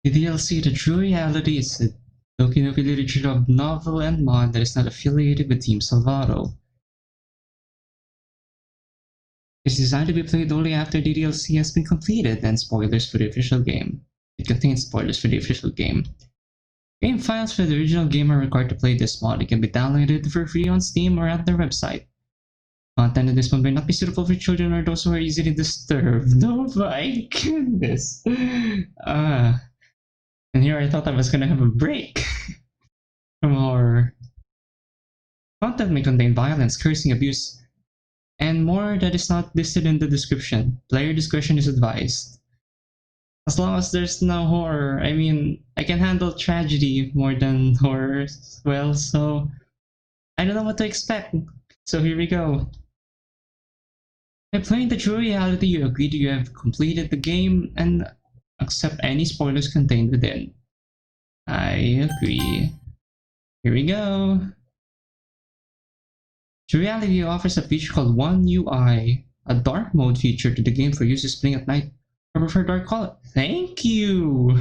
DDLC, the true reality is a Doki Doki Literature novel and mod that is not affiliated with Team Salvato. It's designed to be played only after DDLC has been completed, and spoilers for the official game. It contains spoilers for the official game. Game files for the original game are required to play this mod. It can be downloaded for free on Steam or at their website. Content in this one may not be suitable for children or those who are easily disturbed. Oh my goodness. And here I thought I was gonna have a break from horror. Content may contain violence, cursing, abuse, and more that is not listed in the description. Player discretion is advised. As long as there's no horror, I mean, I can handle tragedy more than horror as well, so I don't know what to expect. So here we go. By playing the true reality, you agree that you have completed the game and accept any spoilers contained within. I agree. Here we go. True Reality offers a feature called One UI, a dark mode feature to the game for users playing at night or prefer dark color. Thank you!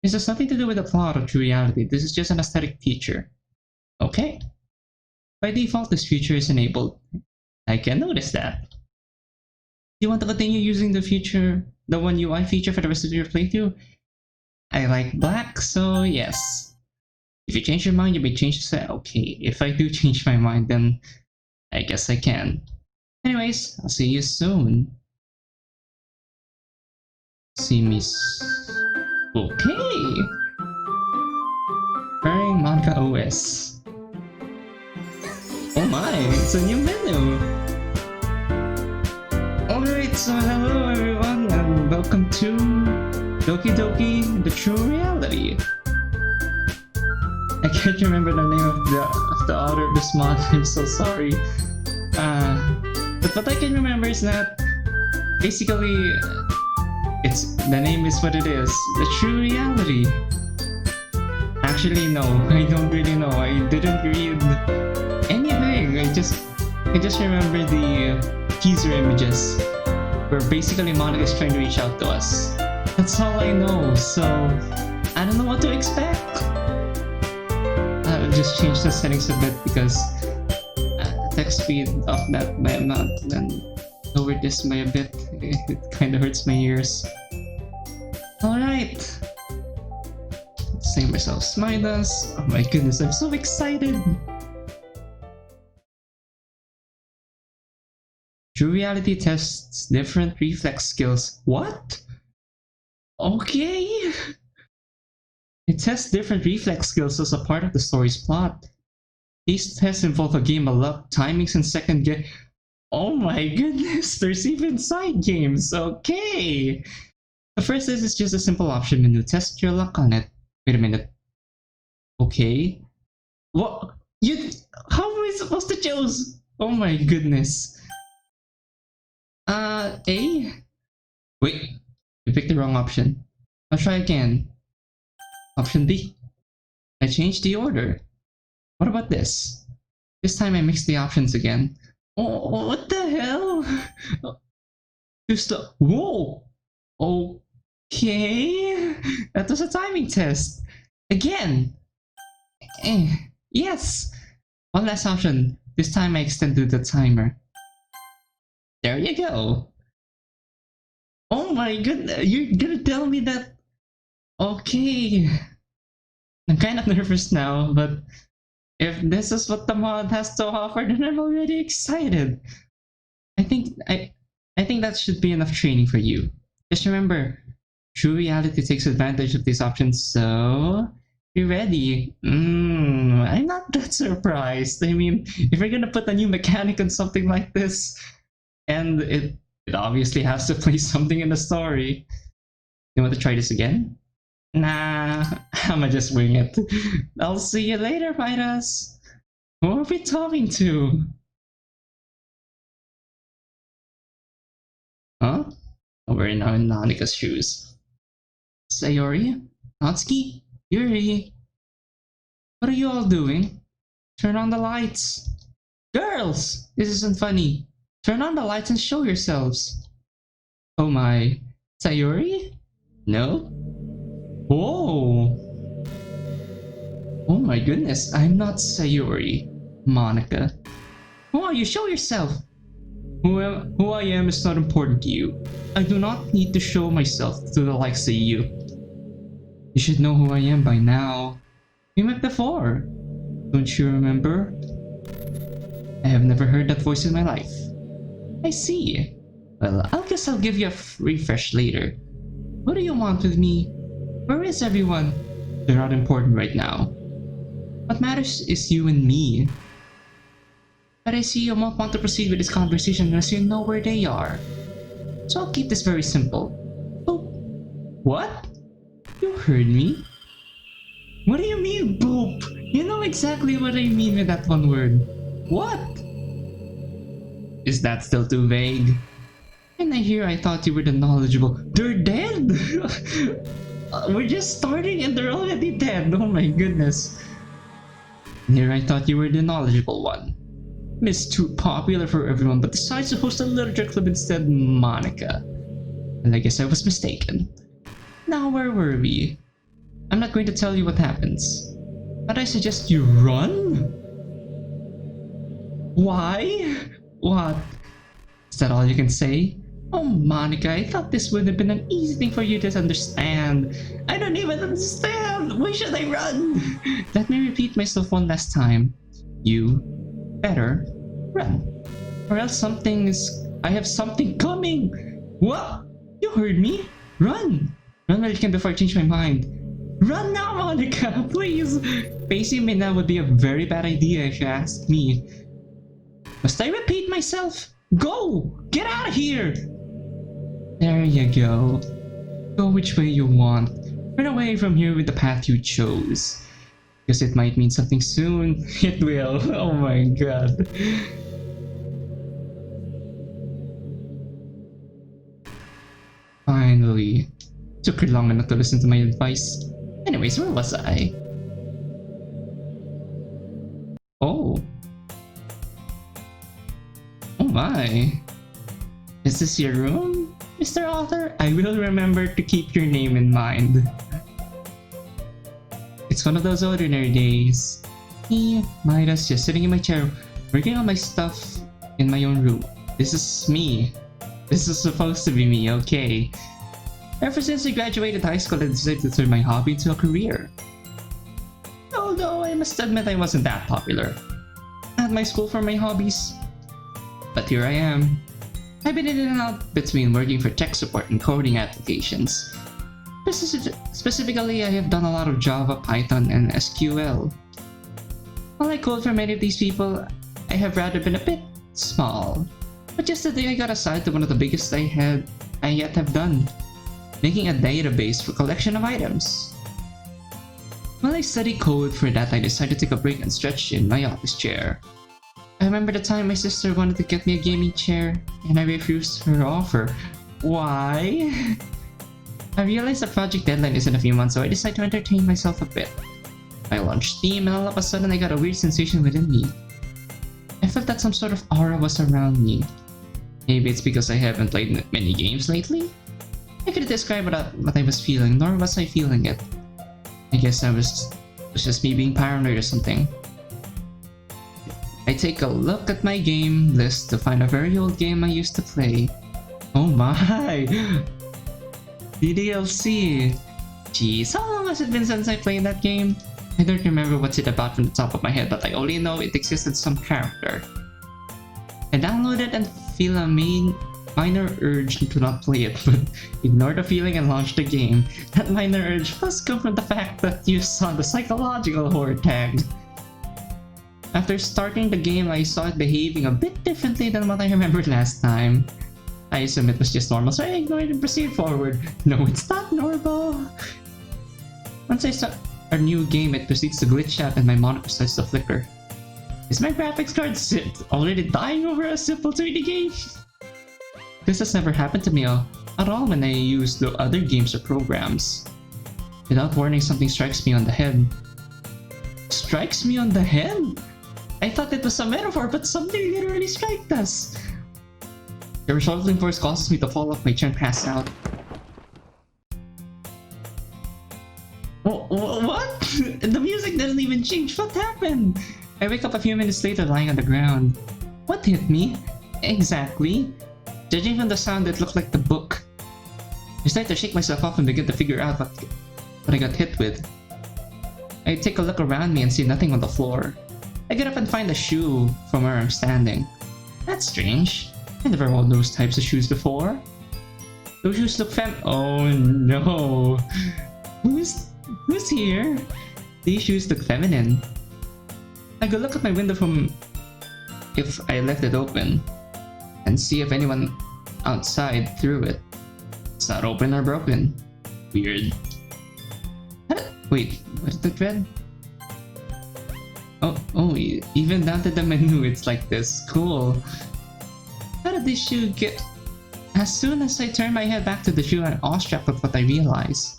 This has nothing to do with the plot of True Reality, this is just an aesthetic feature. Okay. By default, this feature is enabled. I can notice that. You want to continue using the feature, the One UI feature for the rest of your playthrough? I like black, so yes. If you change your mind, you may change the set. Okay, if I do change my mind, then I guess I can. Anyways, I'll see you soon. See me okay. Pairing Monika OS. Oh my, it's a new menu. Alright, so hello everyone and welcome to Doki Doki, the true reality. I can't remember the name of the author of this mod, I'm so sorry. But what I can remember is that basically the name is what it is, the true reality. Actually no, I don't really know, I didn't read anything, I just remember the teaser images where basically Monika is trying to reach out to us. That's all I know, so I don't know what to expect. I'll just change the settings a bit because the text speed of that by amount and lower this by a bit. It kind of hurts my ears. Alright. Save ourselves Midas. Oh my goodness, I'm so excited! True Reality tests different reflex skills. What? Okay. It tests different reflex skills as a part of the story's plot. These tests involve a game of luck, timings, and second guess. Oh my goodness, there's even side games. Okay. The first test is just a simple option menu. Test your luck on it. Wait a minute. Okay. What? How am I supposed to choose? Oh my goodness. A? Wait, you picked the wrong option. I'll try again. Option B. I changed the order. What about this? This time I mixed the options again. Oh, what the hell? Just whoa! Okay. That was a timing test. Again. Yes. One last option. This time I extended the timer. There you go. Oh my goodness, you're gonna tell me that? Okay. I'm kind of nervous now, but if this is what the mod has to offer, then I'm already excited. I think that should be enough training for you. Just remember, True Reality takes advantage of these options, so be ready. I'm not that surprised. I mean, if you're gonna put a new mechanic on something like this, and it obviously has to play something in the story. You want to try this again? Nah, I'ma just wing it. I'll see you later, Midas. Who are we talking to? Huh? Oh, we're now in Monika's shoes. Sayori? Natsuki? Yuri? What are you all doing? Turn on the lights. Girls! This isn't funny. Turn on the lights and show yourselves. Oh my. Sayori? No? Whoa! Oh my goodness, I'm not Sayori, Monika. Who are you? Show yourself! Who I am is not important to you. I do not need to show myself to the likes of you. You should know who I am by now. We met before. Don't you remember? I have never heard that voice in my life. I see. Well, I guess I'll give you a refresh later. What do you want with me? Where is everyone? They're not important right now. What matters is you and me. But I see you won't want to proceed with this conversation unless you know where they are. So I'll keep this very simple. Boop. What? You heard me? What do you mean, boop? You know exactly what I mean with that one word. What? Is that still too vague? And I thought you were the knowledgeable. They're dead! We're just starting and they're already dead. Oh my goodness. Here I thought you were the knowledgeable one. Miss Too Popular for everyone, but decides to host a literature club instead, Monika. And I guess I was mistaken. Now where were we? I'm not going to tell you what happens, but I suggest you run? Why? What? Is that all you can say? Oh Monika, I thought this would have been an easy thing for you to understand. I don't even understand! Why should I run? Let me repeat myself one last time. You better run, or else I have something coming. What? You heard me? Run! Run while you can before I change my mind. Run now, Monika, please! Facing me now would be a very bad idea if you ask me. Must I repeat myself? Go! Get out of here! There you go. Go which way you want. Run away from here with the path you chose. Because it might mean something soon. It will. Oh my god. Finally. Took her long enough to listen to my advice. Anyways, where was I? Oh. Oh my. Is this your room, Mr. Author? I will remember to keep your name in mind. It's one of those ordinary days. Me, Midas, just sitting in my chair, working on my stuff in my own room. This is me. This is supposed to be me, okay? Ever since I graduated high school, I decided to turn my hobby into a career. Although I must admit I wasn't that popular at my school for my hobbies. But here I am. I've been in and out between working for tech support and coding applications. Specifically, I have done a lot of Java, Python, and SQL. While I code for many of these people, I have rather been a bit small. But yesterday I got assigned to one of the biggest I yet have done, making a database for collection of items. While I studied code for that, I decided to take a break and stretch in my office chair. I remember the time my sister wanted to get me a gaming chair, and I refused her offer. Why? I realized the project deadline is in a few months, so I decided to entertain myself a bit. I launched Steam, and all of a sudden I got a weird sensation within me. I felt that some sort of aura was around me. Maybe it's because I haven't played many games lately? I couldn't describe what I was feeling, nor was I feeling it. I guess it was just me being paranoid or something. I take a look at my game list to find a very old game I used to play. Oh my! DDLC! Jeez, how long has it been since I played that game? I don't remember what's it about from the top of my head, but I only know it existed some character. I downloaded and feel a minor urge to not play it, but ignore the feeling and launch the game. That minor urge must come from the fact that you saw the psychological horror tag. After starting the game, I saw it behaving a bit differently than what I remembered last time. I assume it was just normal, so I ignored and proceeded forward. No, it's not normal! Once I start a new game, it proceeds to glitch out and my monitor starts to flicker. Is my graphics card already dying over a simple 3D game? This has never happened to me at all when I use the other games or programs. Without warning, something strikes me on the head. Strikes me on the head? I thought it was a metaphor, but something literally struck us. The resulting force causes me to fall off my chair and pass out. What? The music didn't even change. What happened? I wake up a few minutes later lying on the ground. What hit me? Exactly. Judging from the sound, it looked like the book. I start to shake myself off and begin to figure out what I got hit with. I take a look around me and see nothing on the floor. I get up and find a shoe from where I'm standing. That's strange. I never worn those types of shoes before. Those shoes look oh no. Who's here? These shoes look feminine. I go look at my window from if I left it open and see if anyone outside threw it. It's not open or broken. Weird. Wait, what's the thread? Oh, even down to the menu it's like this. Cool. How did this shoe get... As soon as I turn my head back to the shoe, I'm awestruck with what I realize.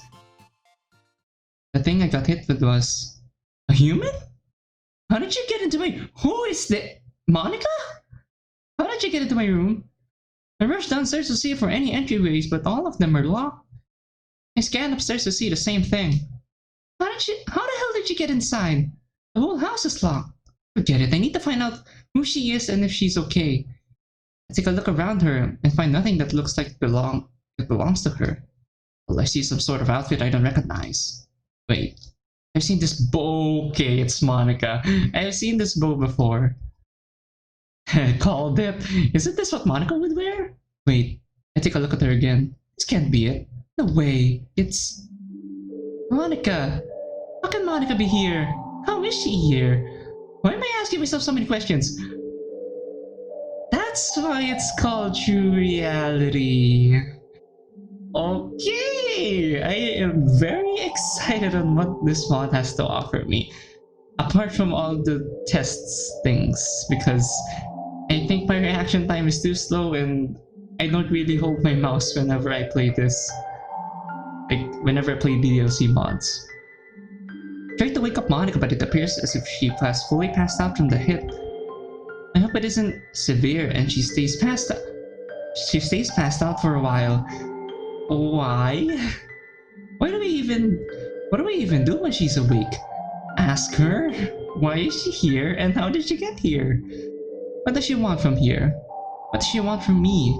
The thing I got hit with was... A human? How did you get into my... Who is the... Monika? How did you get into my room? I rushed downstairs to see for any entryways, but all of them are locked. I scanned upstairs to see the same thing. How the hell did you get inside? The whole house is locked. Forget it, I need to find out who she is and if she's okay. I take a look around her and find nothing that looks like it belongs to her. Well, I see some sort of outfit I don't recognize. Wait, I've seen this bow. Okay, it's Monika. I've seen this bow before. Called it. Isn't this what Monika would wear? Wait, I take a look at her again. This can't be it. No way. It's... Monika! How can Monika be here? How is she here? Why am I asking myself so many questions? That's why it's called True Reality. Okay! I am very excited on what this mod has to offer me. Apart from all the tests things, because I think my reaction time is too slow and I don't really hold my mouse whenever I play this. Like, whenever I play DDLC mods. I tried to wake up Monika, but it appears as if she fully passed out from the hit. I hope it isn't severe and she stays passed out for a while. Why? What do we even do when she's awake? Ask her? Why is she here and how did she get here? What does she want from here? What does she want from me?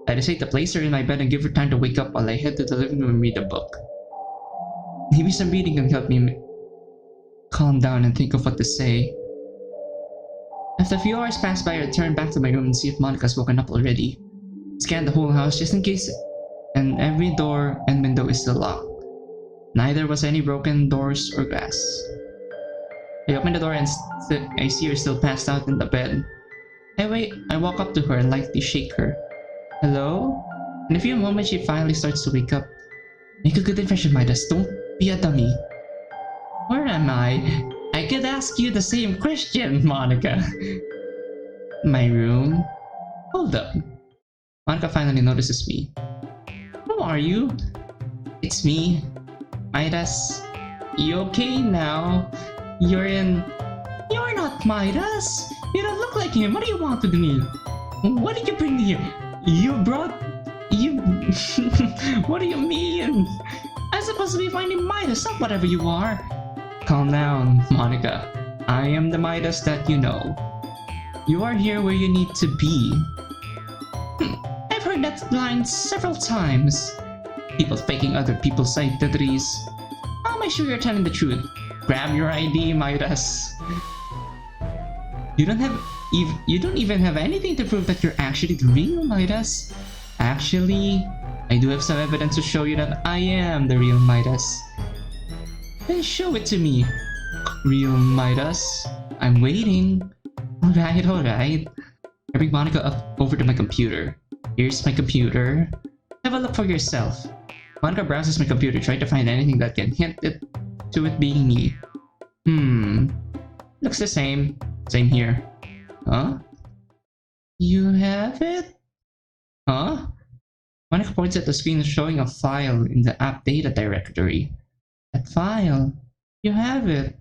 I decide to place her in my bed and give her time to wake up while I head to the living room and read a book. Maybe some reading can help me calm down and think of what to say. After a few hours pass by, I return back to my room and see if Monika's woken up already. Scan the whole house just in case, and every door and window is still locked. Neither was any broken doors or glass. I open the door and I see her still passed out in the bed. I walk up to her and lightly shake her. Hello? In a few moments, she finally starts to wake up. Make a good impression, Midas. Don't be a dummy. Where am I? I could ask you the same question, Monika. My room? Hold up. Monika finally notices me. Who are you? It's me, Midas. You okay now? You're not Midas. You don't look like him. What do you want with me? What did you bring me here? What do you mean? I'm supposed to be finding Midas, not whatever you are. Calm down, Monika. I am the Midas that you know. You are here where you need to be. I've heard that line several times. People faking other people's identities. How am I sure you're telling the truth? Grab your ID, Midas. You don't even have anything to prove that you're actually the real Midas. Actually, I do have some evidence to show you that I am the real Midas. Then show it to me, real Midas. I'm waiting. Alright. I bring Monika over to my computer. Here's my computer. Have a look for yourself. Monika browses my computer, trying to find anything that can hint to it being me. Looks the same. Same here. Huh? You have it? Huh? Monika points at the screen showing a file in the app data directory. That file. You have it.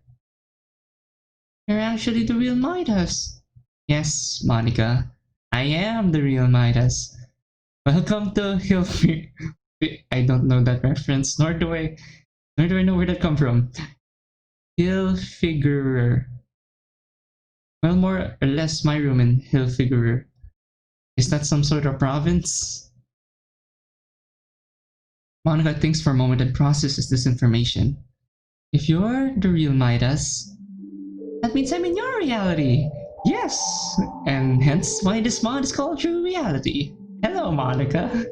You're actually the real Midas. Yes, Monika. I am the real Midas. Welcome to Hilfi. I don't know that reference, nor do I Where do I know where that come from? Hill Figurer. Well, more or less my room in Hill Figurer. Is that some sort of province? Monika thinks for a moment and processes this information. If you're the real Midas, that means I'm in your reality. Yes, and hence why this mod is called True Reality. Hello, Monika.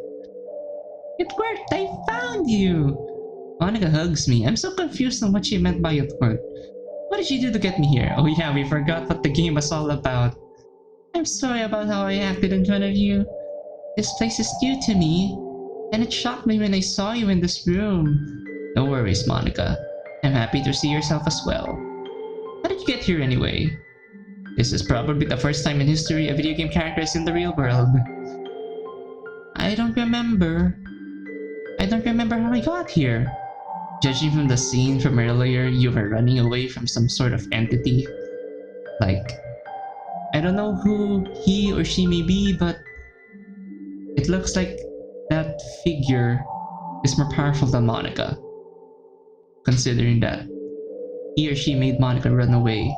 It worked, I found you. Monika hugs me. I'm so confused on what she meant by it worked. What did she do to get me here? Oh yeah, we forgot what the game was all about. I'm sorry about how I acted in front of you. This place is new to me, and it shocked me when I saw you in this room. No worries, Monika. I'm happy to see yourself as well. How did you get here anyway? This is probably the first time in history a video game character is in the real world. I don't remember how I got here. Judging from the scene from earlier, you were running away from some sort of entity. Like, I don't know who he or she may be, but it looks like that figure is more powerful than Monika. Considering that he or she made Monika run away.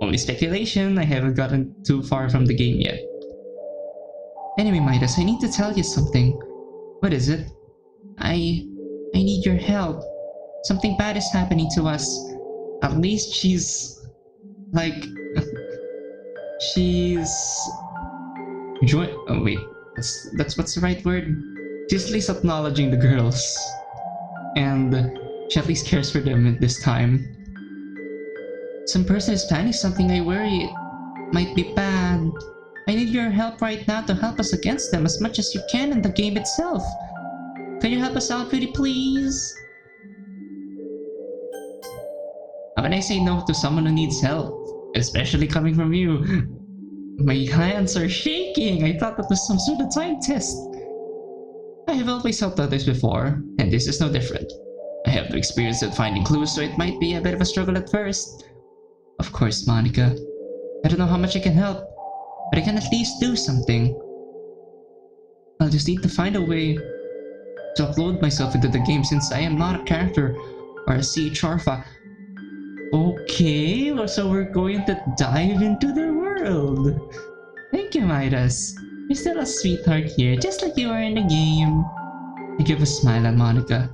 Only speculation, I haven't gotten too far from the game yet. Anyway, Midas, I need to tell you something. What is it? I need your help. Something bad is happening to us. At least she's... like... she's... oh wait, that's what's the right word? She's at least acknowledging the girls. And she at least cares for them at this time. Some person is planning something, I worry it might be bad. I need your help right now to help us against them as much as you can in the game itself. Can you help us out pretty please? How can I say no to someone who needs help? Especially coming from you. My hands are shaking. I thought that was some sort of time test. I have always helped others before, and this is no different. I have no experience with finding clues, so it might be a bit of a struggle at first. Of course, Monika. I don't know how much I can help, but I can at least do something. I'll just need to find a way to upload myself into the game since I am not a character or a CHRFA. Okay, so we're going to dive into the world. Thank you, Midas. You're still a sweetheart here, just like you were in the game. I give a smile at Monika.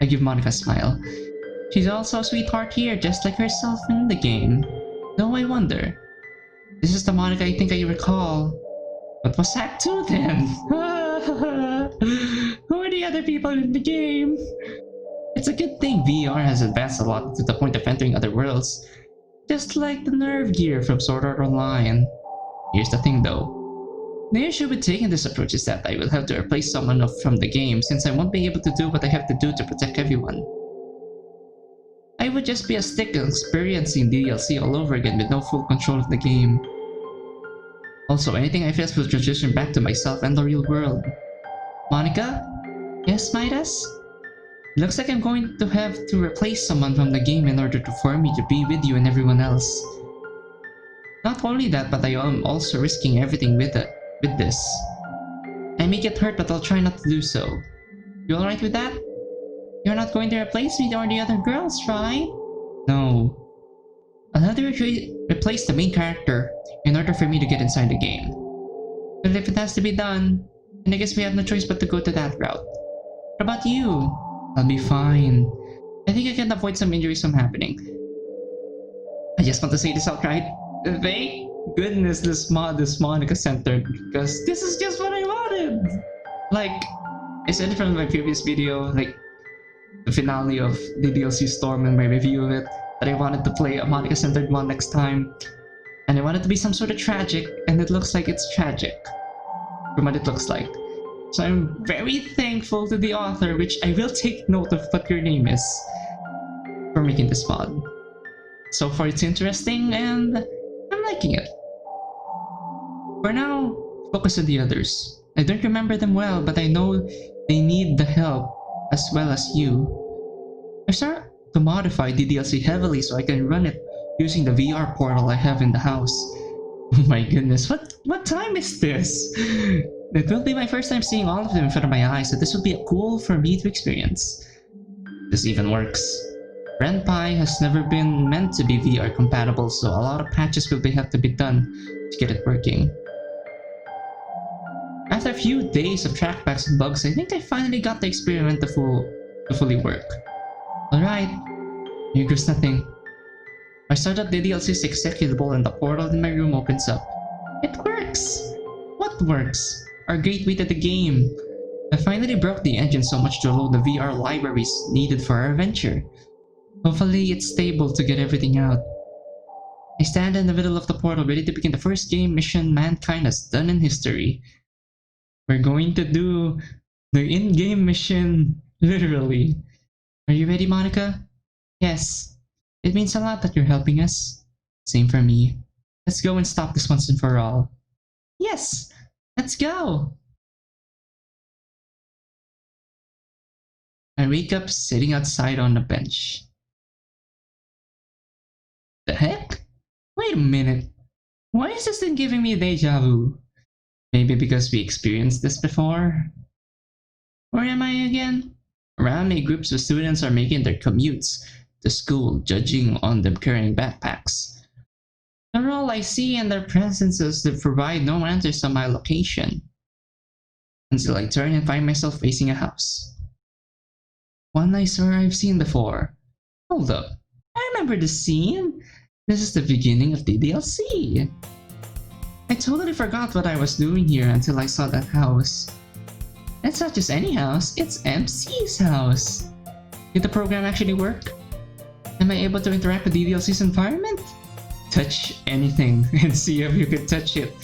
I give Monika a smile. She's also a sweetheart here, just like herself in the game. No, I wonder. This is the Monika I think I recall. What was Act 2 then? Who are the other people in the game? It's a good thing VR has advanced a lot to the point of entering other worlds. Just like the nerve gear from Sword Art Online. Here's the thing though. The issue with taking this approach is that I will have to replace someone from the game since I won't be able to do what I have to do to protect everyone. I would just be a stick experiencing DDLC all over again with no full control of the game. Also, anything I face will transition back to myself and the real world. Monika? Yes, Midas? Looks like I'm going to have to replace someone from the game in order for me to be with you and everyone else. Not only that, but I am also risking everything with this. I may get hurt, but I'll try not to do so. You alright with that? You're not going to replace me or the other girls, right? No. I'll have to replace the main character in order for me to get inside the game. But if it has to be done, then I guess we have no choice but to go to that route. What about you? I'll be fine. I think I can avoid some injuries from happening. I just want to say this outright. Thank goodness this mod is Monika centered, because this is just what I wanted! Like, I said it from my previous video, like, the finale of DDLC Storm and my review of it, that I wanted to play a Monika centered one next time. And I wanted to be some sort of tragic, and it looks like it's tragic. From what it looks like. So I'm very thankful to the author, which I will take note of what your name is, for making this mod. So far it's interesting, and I'm liking it. For now, focus on the others. I don't remember them well, but I know they need the help as well as you. I start to modify DDLC heavily so I can run it using the VR portal I have in the house. Oh my goodness, what time is this? It will be my first time seeing all of them in front of my eyes, so this will be cool for me to experience. This even works. Ren'Py has never been meant to be VR compatible, so a lot of patches will have to be done to get it working. After a few days of trackbacks and bugs, I think I finally got the experiment to fully work. Alright, here goes nothing. I start up DDLC's executable and the portal in my room opens up. It works! What works? Our gateway to the game. I finally broke the engine so much to load the VR libraries needed for our adventure. Hopefully it's stable to get everything out. I stand in the middle of the portal ready to begin the first game mission mankind has done in history. We're going to do the in-game mission, literally. Are you ready, Monika? Yes. It means a lot that you're helping us. Same for me. Let's go and stop this once and for all. Yes! Let's go! I wake up sitting outside on a bench. The heck? Wait a minute. Why is this thing giving me deja vu? Maybe because we experienced this before? Where am I again? Around me, groups of students are making their commutes to school, judging on them carrying backpacks. They're all I see, and their presences that provide no answers on my location. Until I turn and find myself facing a house. One I swear I've seen before. Hold up. I remember this scene. This is the beginning of DDLC. I totally forgot what I was doing here until I saw that house. It's not just any house, it's MC's house. Did the program actually work? Am I able to interact with DDLC's environment? Touch anything and see if you can touch it.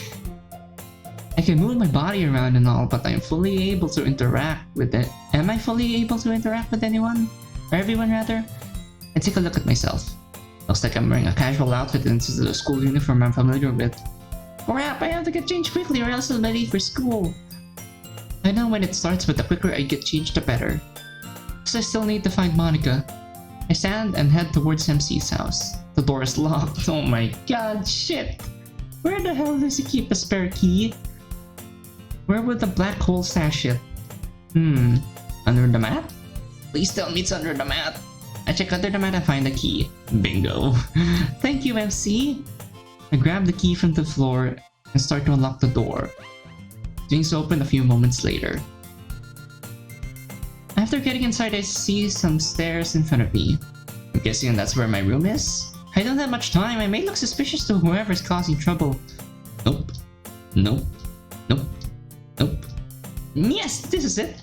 I can move my body around and all, but I'm fully able to interact with it. Am I fully able to interact with anyone? Or everyone rather? I take a look at myself. Looks like I'm wearing a casual outfit instead of the school uniform I'm familiar with. Crap, I have to get changed quickly or else I'll be late for school. I know when it starts, but the quicker I get changed the better. So I still need to find Monika. I stand and head towards MC's house. The door is locked. Oh my god, shit! Where the hell does he keep a spare key? Where would the black hole stash it? Under the mat? Please tell me it's under the mat. I check under the mat and find the key. Bingo. Thank you, MC. I grab the key from the floor and start to unlock the door. Things open a few moments later. After getting inside, I see some stairs in front of me. I'm guessing that's where my room is? I don't have much time. I may look suspicious to whoever's causing trouble. Nope. Nope. Nope. Nope. Yes, this is it!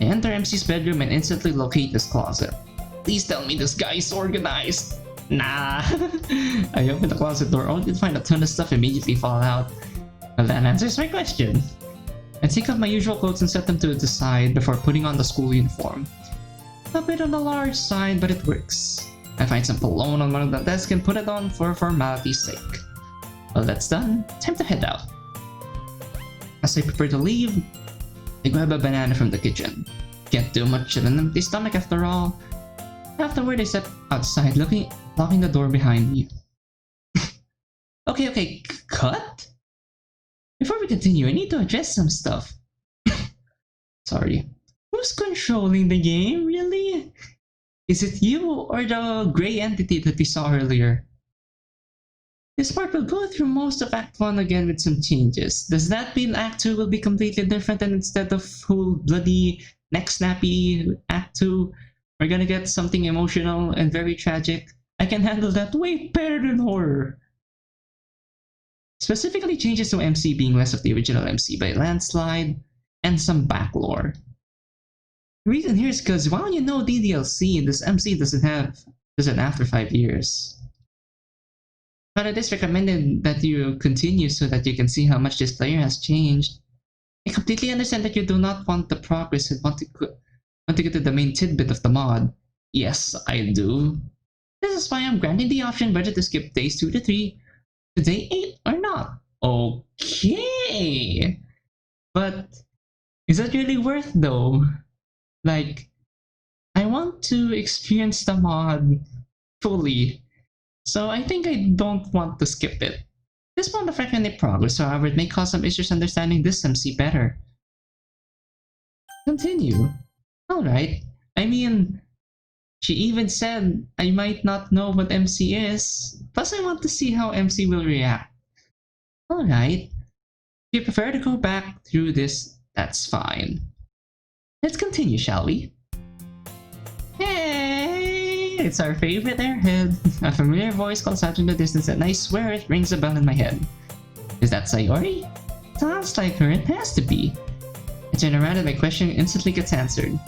I enter MC's bedroom and instantly locate this closet. Please tell me this guy is organized. Nah. I open the closet door only to find a ton of stuff immediately fall out. Well, that answers my question. I take off my usual clothes and set them to the side before putting on the school uniform. A bit on the large side, but it works. I find some cologne on one of the desks and put it on for formality's sake. Well, that's done. Time to head out. As I prepare to leave, I grab a banana from the kitchen. Can't do much on an empty stomach after all. Afterward, I step outside, locking the door behind me. Okay, cut? Before we continue, I need to address some stuff. Sorry. Who's controlling the game, really? Is it you or the gray entity that we saw earlier? This part will go through most of Act 1 again with some changes. Does that mean Act 2 will be completely different and instead of whole bloody neck snappy Act 2, we're gonna get something emotional and very tragic? I can handle that way better than horror. Specifically changes to MC being less of the original MC by landslide, and some back lore. The reason here is because while you know DDLC, this MC doesn't after 5 years. But it is recommended that you continue so that you can see how much this player has changed. I completely understand that you do not want the progress and want to get to the main tidbit of the mod. Yes, I do. This is why I'm granting the option whether to skip days 2 to 3 to day 8 or not. Okay! But is that really worth though? Like, I want to experience the mod fully, so I think I don't want to skip it. This won't affect any progress, however it may cause some issues understanding this MC better. Continue. Alright. I mean, she even said I might not know what MC is. Plus, I want to see how MC will react. Alright. If you prefer to go back through this, that's fine. Let's continue, shall we? Hey! It's our favorite airhead. A familiar voice calls out in the distance and I swear it rings a bell in my head. Is that Sayori? Sounds like her, it has to be. I turn around and my question instantly gets answered.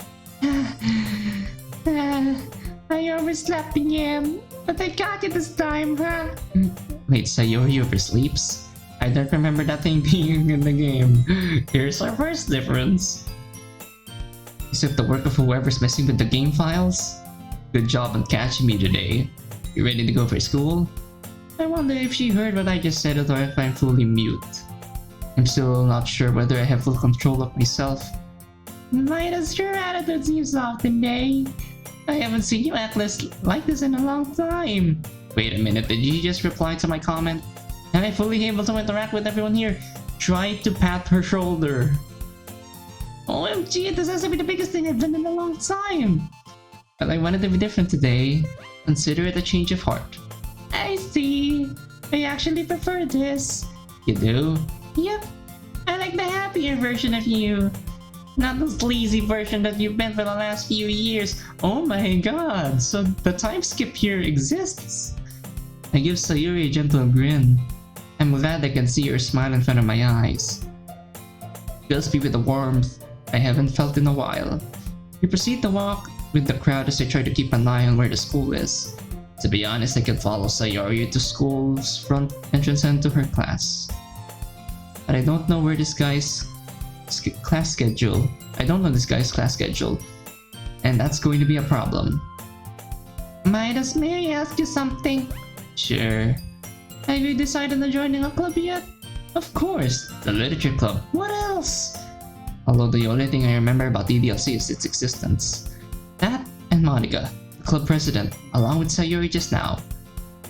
I overslept again, but I got it this time, huh? Wait, Sayori oversleeps? I don't remember that thing being in the game. Here's our first difference. Is it the work of whoever's messing with the game files? Good job on catching me today. You ready to go for school? I wonder if she heard what I just said or if I'm fully mute. I'm still not sure whether I have full control of myself. Midas, your attitude seems off today. I haven't seen you act like this in a long time. Wait a minute, did you just reply to my comment? Am I fully able to interact with everyone here? Try to pat her shoulder. OMG, this has to be the biggest thing I've done in a long time. But I wanted to be different today. Consider it a change of heart. I see. I actually prefer this. You do? Yep. I like the happier version of you. Not the sleazy version that you've been for the last few years. Oh my god, so the time skip here exists. I give Sayuri a gentle grin. I'm glad I can see her smile in front of my eyes. Fills me with the warmth I haven't felt in a while. We proceed to walk with the crowd as I try to keep an eye on where the school is. To be honest, I can follow Sayuri to school's front entrance and to her class. But I don't know where this guy's class schedule. I don't know this guy's class schedule. And that's going to be a problem. Midas, may I ask you something? Sure. Have you decided on joining a club yet? Of course, the literature club. What else? Although the only thing I remember about DDLC is its existence. That and Monika, the club president, along with Sayuri just now.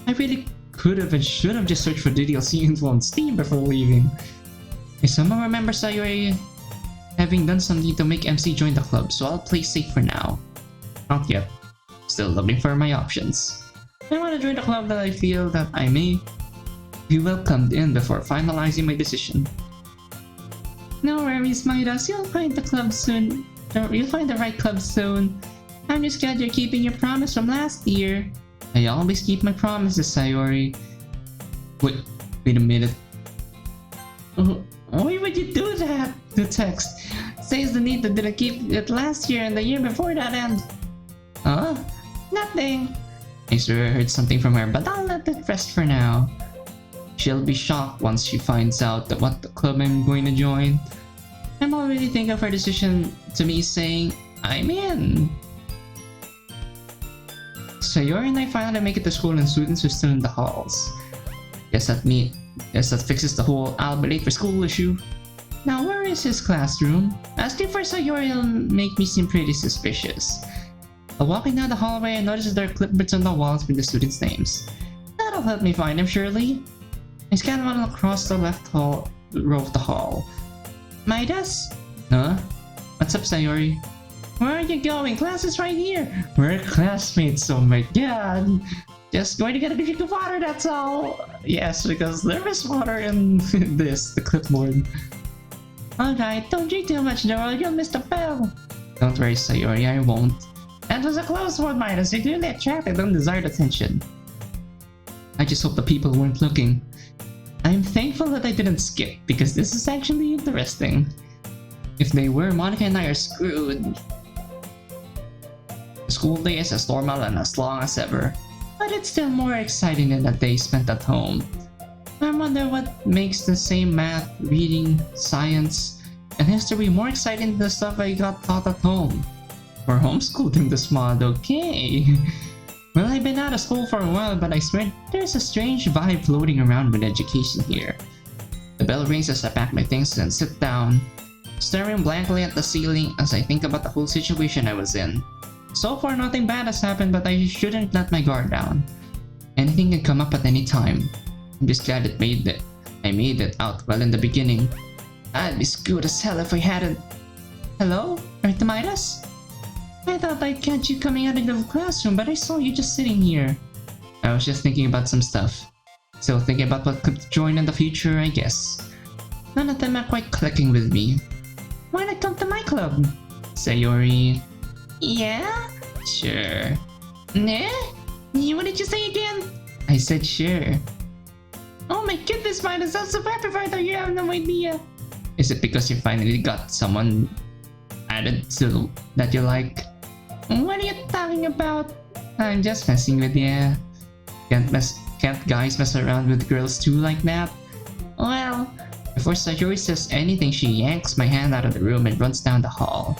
I really could have and should have just searched for DDLC info on Steam before leaving. If someone remembers Sayuri having done something to make MC join the club, so I'll play safe for now. Not yet. Still looking for my options. I want to join the club that I feel that I may be welcomed in before finalizing my decision. No worries, Midas. You'll find the club soon. You'll find the right club soon. I'm just glad you're keeping your promise from last year. I always keep my promises, Sayori. Wait a minute. Why would you do that? The text says the need didn't keep it last year and the year before that and... Huh? Nothing. I swear I heard something from her, but I'll let it rest for now. She'll be shocked once she finds out that what the club I'm going to join. I'm already thinking of her decision to me saying, I'm in. Sayori and I finally make it to school and students are still in the halls. Guess that fixes the whole I'll be late for school issue. Now where is his classroom? Asking for Sayori will make me seem pretty suspicious. While walking down the hallway, I notice there are clipboards on the walls with the students' names. That'll help me find him, surely. I scan one across the left row of the hall. Midas? Huh? What's up, Sayori? Where are you going? Class is right here! We're classmates, oh my god! Just going to get a drink of water, that's all! Yes, because there is water in the clipboard. Alright, don't drink too much, though, you'll miss the bell. Don't worry, Sayori, I won't. That was a close one, Midas. You clearly attracted undesired attention. I just hope the people weren't looking. I'm thankful that I didn't skip, because this is actually interesting. If they were, Monika and I are screwed. The school day is as normal and as long as ever, but it's still more exciting than a day spent at home. I wonder what makes the same math, reading, science, and history more exciting than the stuff I got taught at home. We're homeschooled in this mod, okay? Well, I've been out of school for a while, but I swear there's a strange vibe floating around with education here. The bell rings as I pack my things and sit down, staring blankly at the ceiling as I think about the whole situation I was in. So far, nothing bad has happened, but I shouldn't let my guard down. Anything can come up at any time. I'm just glad I made it out well in the beginning. I'd be screwed as hell if I hadn't. Hello? Midas? I thought I'd catch you coming out of the classroom, but I saw you just sitting here. I was just thinking about some stuff. Still thinking about what could join in the future, I guess. None of them are quite clicking with me. Why not come to my club? Sayori. Yeah? Sure. Nah? What did you say again? I said sure. Oh my goodness, Midas, I'm so happy for that you have no idea. Is it because you finally got someone added to that you like? What are you talking about? I'm just messing with you. Can't guys mess around with girls too like that? Well, before Sayori says anything, she yanks my hand out of the room and runs down the hall.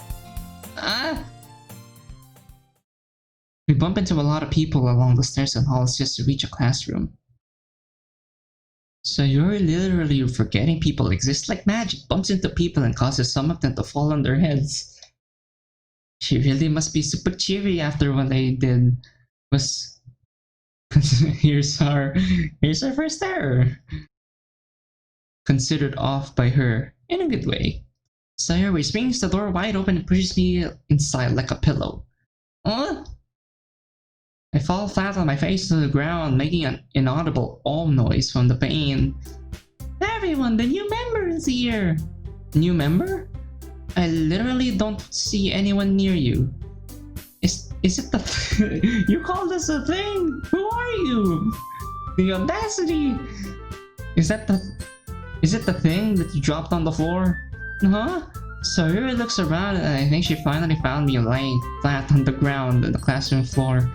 We bump into a lot of people along the stairs and halls just to reach a classroom. Sayori, literally forgetting people exist like magic, bumps into people and causes some of them to fall on their heads. She really must be super cheery after what I did. Here's our first error. Considered off by her, in a good way. Sayori swings the door wide open and pushes me inside like a pillow. I fall flat on my face to the ground, making an inaudible noise from the pain. Everyone, the new member is here! New member? I literally don't see anyone near you. Is it the you called us a thing? Who are you? The audacity! Is it the thing that you dropped on the floor? Huh? Sayori looks around and I think she finally found me lying flat on the ground on the classroom floor.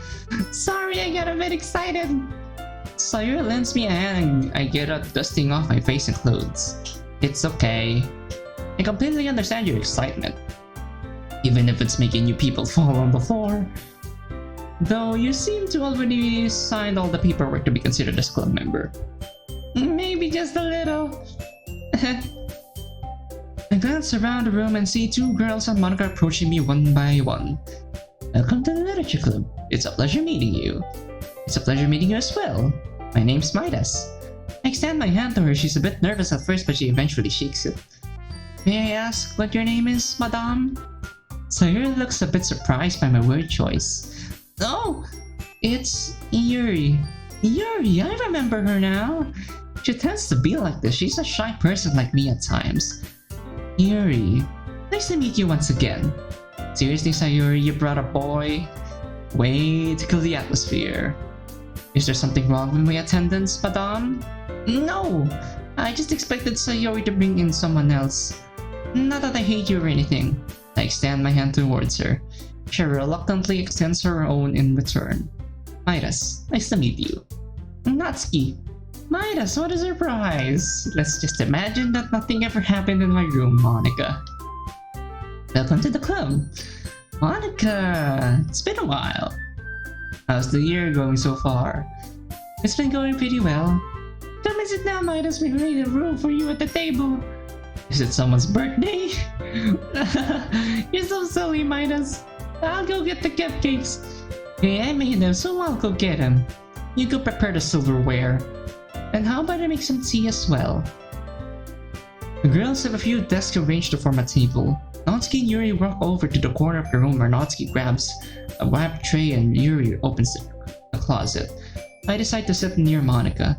Sorry, I got a bit excited. Sayori lends me a hand and I get up dusting off my face and clothes. It's okay. I completely understand your excitement, even if it's making you people fall on the floor. Though you seem to already signed all the paperwork to be considered as club member. Maybe just a little. I glance around the room and see two girls and Monika approaching me one by one. Welcome to the Literature Club. It's a pleasure meeting you. It's a pleasure meeting you as well. My name's Midas. I extend my hand to her. She's a bit nervous at first, but she eventually shakes it. May I ask what your name is, madame? Sayori looks a bit surprised by my word choice. Oh, it's Yuri. Yuri, I remember her now. She tends to be like this. She's a shy person like me at times. Yuri, nice to meet you once again. Seriously, Sayori, you brought a boy? Way to kill the atmosphere. Is there something wrong with my attendance, madame? No, I just expected Sayori to bring in someone else. Not that I hate you or anything. I extend my hand towards her. She reluctantly extends her own in return. Midas, nice to meet you. Natsuki. Midas, what a surprise! Let's just imagine that nothing ever happened in my room, Monika. Welcome to the club. Monika, it's been a while. How's the year going so far? It's been going pretty well. Come and sit down, Midas. We made a room for you at the table. Is it someone's birthday? You're so silly, Midas. I'll go get the cupcakes. Hey, I made them, so I'll go get them. You go prepare the silverware. And how about I make some tea as well? The girls have a few desks arranged to form a table. Natsuki and Yuri walk over to the corner of the room where Natsuki grabs a wrap tray and Yuri opens the closet. I decide to sit near Monika,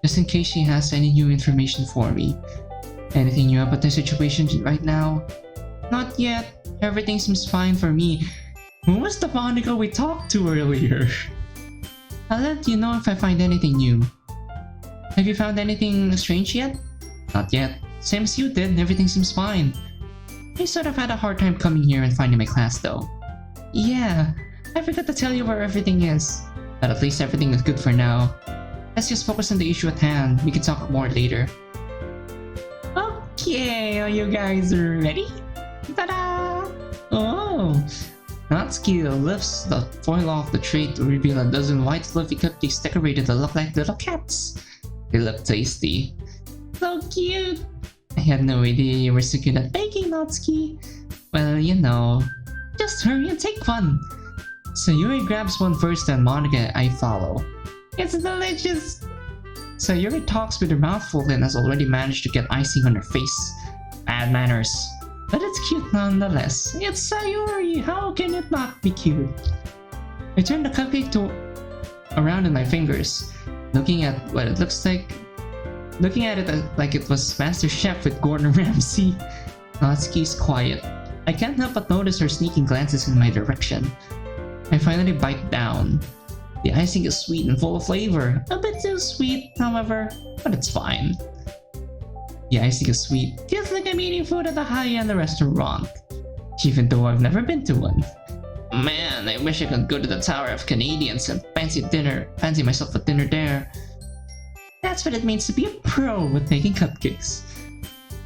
just in case she has any new information for me. Anything new about the situation right now? Not yet. Everything seems fine for me. Who was the Monika we talked to earlier? I'll let you know if I find anything new. Have you found anything strange yet? Not yet. Same as you did, everything seems fine. I sort of had a hard time coming here and finding my class though. Yeah, I forgot to tell you where everything is. But at least everything is good for now. Let's just focus on the issue at hand. We can talk more later. Okay, are you guys ready? Ta-da! Oh! Natsuki lifts the foil off the tray to reveal a dozen white fluffy cupcakes decorated to look like little cats. They look tasty. So cute! I had no idea you were so good at baking, Natsuki. Well, you know. Just hurry and take one. Sayori grabs one first and Monika I follow. It's delicious! Sayori talks with her mouth full and has already managed to get icing on her face. Bad manners. but it's cute nonetheless. It's Sayuri, how can it not be cute? I turned the cupcake around in my fingers, looking at what it looks like. Looking at it like it was Master Chef with Gordon Ramsay. Natsuki's quiet. I can't help but notice her sneaking glances in my direction. I finally bite down. The icing is sweet and full of flavor. A bit too sweet, however, but it's fine. The icing is sweet. Feels like I'm eating food at a high-end restaurant, even though I've never been to one. Man, I wish I could go to the Tower of Canadians and fancy myself a dinner there. That's what it means to be a pro with making cupcakes.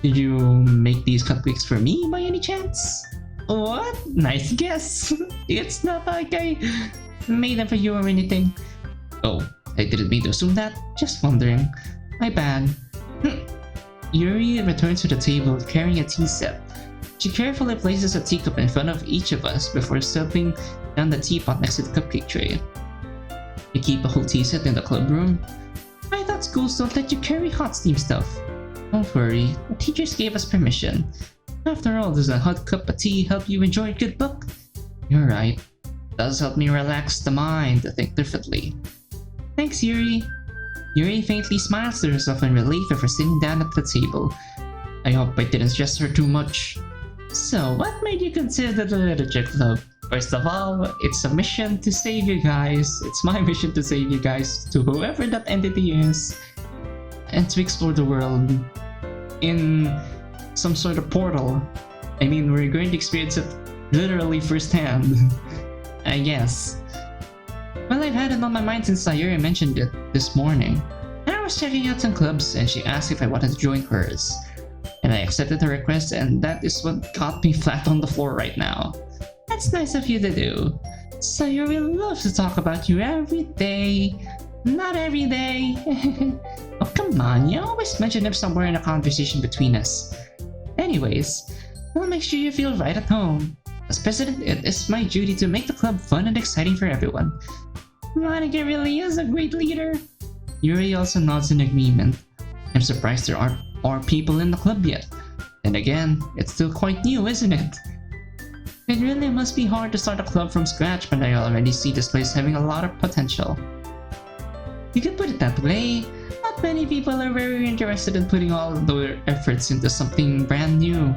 Did you make these cupcakes for me by any chance? What? Nice guess. It's not like I made them for you or anything. Oh, I didn't mean to assume that. Just wondering. My bad. Yuri returns to the table carrying a tea set. She carefully places a teacup in front of each of us before stepping down the teapot next to the cupcake tray. You keep a whole tea set in the club room? I thought schools don't let you carry hot steam stuff. Don't worry, the teachers gave us permission. After all, does a hot cup of tea help you enjoy a good book? You're right. It does help me relax the mind to think differently. Thanks, Yuri. Yuri faintly smiles to herself in relief before sitting down at the table. I hope I didn't stress her too much. So, what made you consider the literature club? First of all, it's a mission to save you guys. It's my mission to save you guys, to whoever that entity is, and to explore the world in some sort of portal. I mean, we're going to experience it literally firsthand, I guess. Well, I've had it on my mind since Sayuri mentioned it this morning. I was checking out some clubs and she asked if I wanted to join hers. And I accepted her request, and that is what got me flat on the floor right now. That's nice of you to do. Sayuri loves to talk about you every day. Not every day. Oh, come on, you always mention him somewhere in a conversation between us. Anyways, I'll make sure you feel right at home. As president, it is my duty to make the club fun and exciting for everyone. Monika really is a great leader. Yuri also nods in agreement. I'm surprised there aren't more people in the club yet. And again, it's still quite new, isn't it? It really must be hard to start a club from scratch, but I already see this place having a lot of potential. You can put it that way. Not many people are very interested in putting all of their efforts into something brand new.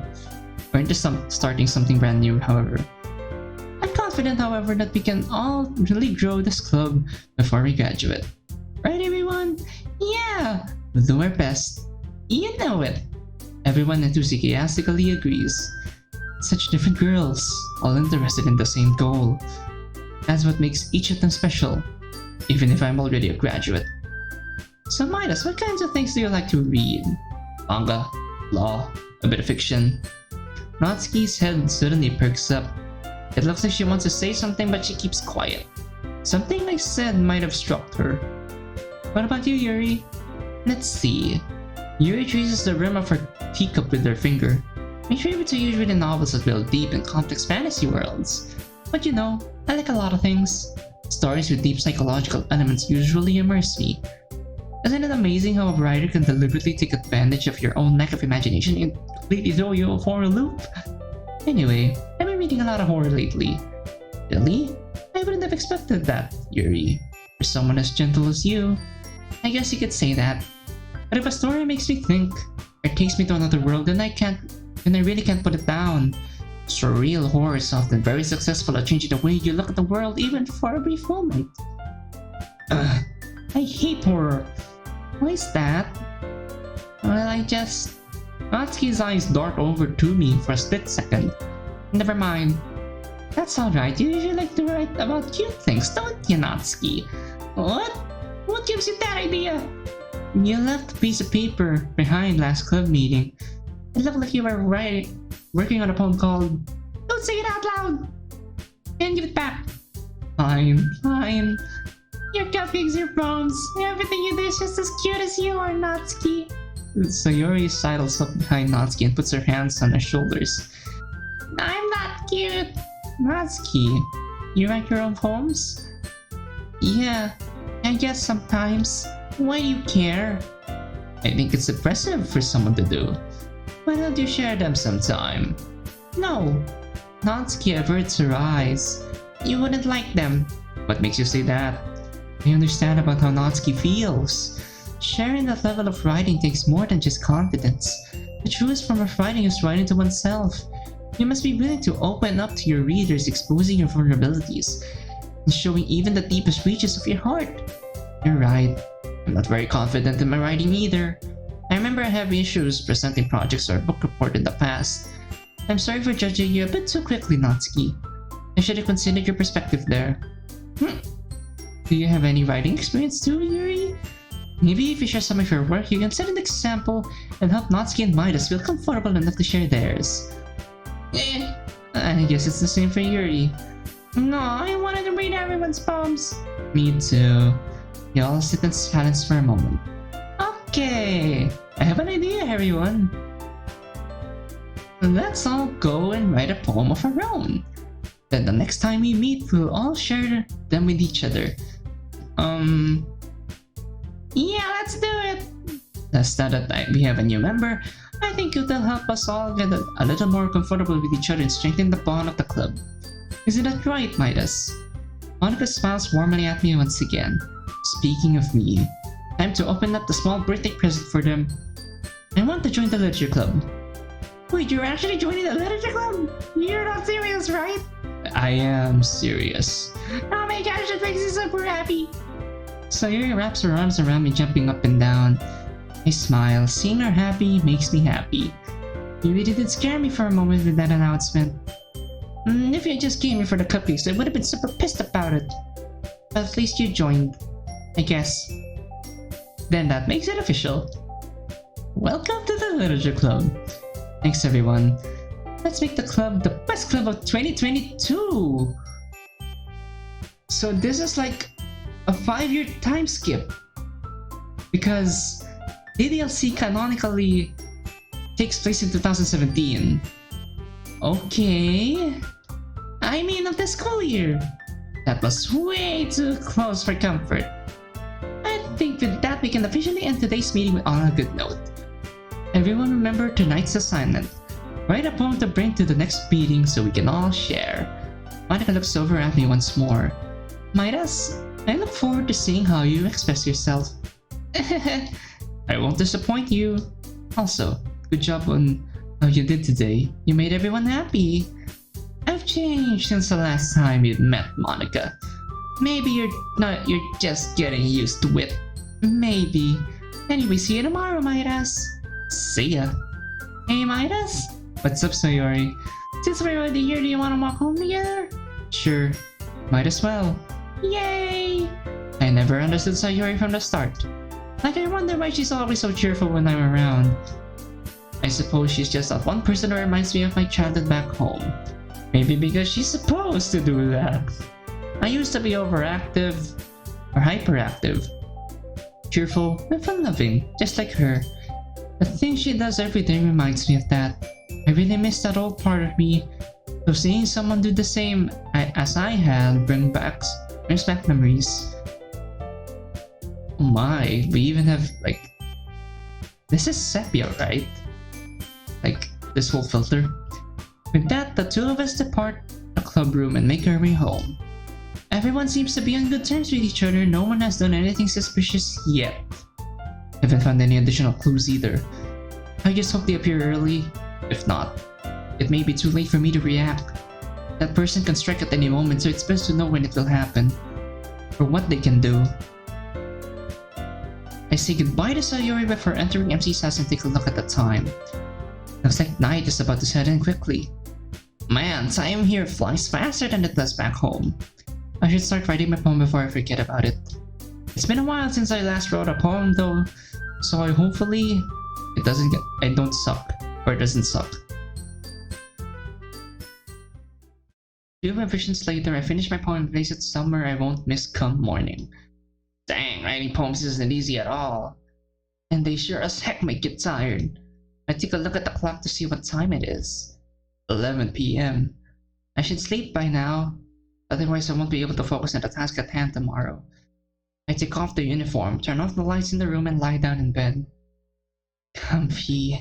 Or into starting something brand new, however. I'm confident, however, that we can all really grow this club before we graduate. Right, everyone? Yeah! We'll do our best. You know it! Everyone enthusiastically agrees. Such different girls, all interested in the same goal. That's what makes each of them special, even if I'm already a graduate. So Midas, what kinds of things do you like to read? Manga, law, a bit of fiction. Natsuki's head suddenly perks up. It looks like she wants to say something, but she keeps quiet. Something I said might have struck her. What about you, Yuri? Let's see. Yuri traces the rim of her teacup with her finger. My favorites are usually novels that build deep and complex fantasy worlds. But you know, I like a lot of things. Stories with deep psychological elements usually immerse me. Isn't it amazing how a writer can deliberately take advantage of your own lack of imagination and completely throw you for a loop? Anyway, I've been reading a lot of horror lately. Really? I wouldn't have expected that, Yuri. For someone as gentle as you, I guess you could say that. But if a story makes me think, or takes me to another world, then I really can't put it down. Surreal horror is often very successful at changing the way you look at the world even for a brief moment. I hate horror. Why is that? Well, Natsuki's eyes dart over to me for a split second. Never mind. That's alright, you usually like to write about cute things, don't you, Natsuki? What? What gives you that idea? You left a piece of paper behind last club meeting. It looked like you were working on a poem called Don't Say It Out Loud! And give it back. Fine. Your cupcakes, your poems, everything you do is just as cute as you are, Natsuki. Sayuri sidles up behind Natsuki and puts her hands on her shoulders. I'm not cute. Natsuki, you write your own poems? Yeah, I guess sometimes. Why do you care? I think it's impressive for someone to do. Why don't you share them sometime? No. Natsuki averts her eyes. You wouldn't like them. What makes you say that? I understand about how Natsuki feels. Sharing that level of writing takes more than just confidence. The truest form of writing is writing to oneself. You must be willing to open up to your readers, exposing your vulnerabilities, and showing even the deepest reaches of your heart. You're right. I'm not very confident in my writing either. I remember I have issues presenting projects or a book report in the past. I'm sorry for judging you a bit too quickly, Natsuki. I should have considered your perspective there. Do you have any writing experience too, Yuri? Maybe if you share some of your work, you can set an example and help Natsuki and Midas feel comfortable enough to share theirs. I guess it's the same for Yuri. No, I wanted to read everyone's poems. Me too. You all sit in silence for a moment. Okay, I have an idea, everyone. Let's all go and write a poem of our own. Then the next time we meet, we'll all share them with each other. Yeah, let's do it! That's now that we have a new member, I think it'll help us all get a little more comfortable with each other and strengthen the bond of the club. Isn't that right, Midas? Monika smiles warmly at me once again. Speaking of me, time to open up the small birthday present for them. I want to join the literature club. Wait, you're actually joining the literature club? You're not serious, right? I am serious. Oh my gosh, that makes me super happy. Sayuri wraps her arms around me, jumping up and down. I smile. Seeing her happy makes me happy. You really did scare me for a moment with that announcement. If you just came here for the cupcakes, I would have been super pissed about it. But at least you joined, I guess. Then that makes it official. Welcome to the literature club. Thanks, everyone. Let's make the club the best club of 2022. So this is like a 5-year time skip, because DDLC canonically takes place in 2017. Okay. I mean of the school year. That was way too close for comfort. I think with that we can officially end today's meeting on a good note. Everyone remember tonight's assignment. Write a poem to bring to the next meeting so we can all share. Monika looks over at me once more. Midas, I look forward to seeing how you express yourself. I won't disappoint you. Also, good job on how you did today. You made everyone happy. I've changed since the last time you met, Monika. Maybe you're just getting used to it. Maybe. Anyway, see you tomorrow, Midas. See ya. Hey, Midas? What's up, Sayori? Since we're already here, do you want to walk home together? Sure. Might as well. Yay! I never understood Sayori from the start. Like, I wonder why she's always so cheerful when I'm around. I suppose she's just that one person who reminds me of my childhood back home. Maybe because she's supposed to do that. I used to be overactive or hyperactive. Cheerful and fun-loving, just like her. The thing she does every day reminds me of that. I really miss that old part of me. So seeing someone do the same as I had brings back memories. Oh my, we even have like... This is sepia, right? Like, this whole filter. With that, the two of us depart the club room and make our way home. Everyone seems to be on good terms with each other. No one has done anything suspicious yet. Haven't found any additional clues either. I just hope they appear early. If not, it may be too late for me to react. That person can strike at any moment, so it's best to know when it will happen. Or what they can do. I say goodbye to Sayori before entering MC's house and take a look at the time. Looks like night is about to set in quickly. Man, time here flies faster than it does back home. I should start writing my poem before I forget about it. It's been a while since I last wrote a poem though, so hopefully I don't suck, or it doesn't suck. Few revisions later, I finished my poem and placed it somewhere I won't miss come morning. Dang, writing poems isn't easy at all. And they sure as heck make you tired. I take a look at the clock to see what time it is. 11 PM. I should sleep by now, otherwise I won't be able to focus on the task at hand tomorrow. I take off the uniform, turn off the lights in the room and lie down in bed. Comfy.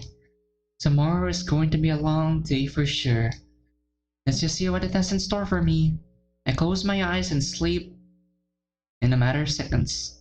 Tomorrow is going to be a long day for sure. Let's just see what it has in store for me. I close my eyes and sleep in a matter of seconds.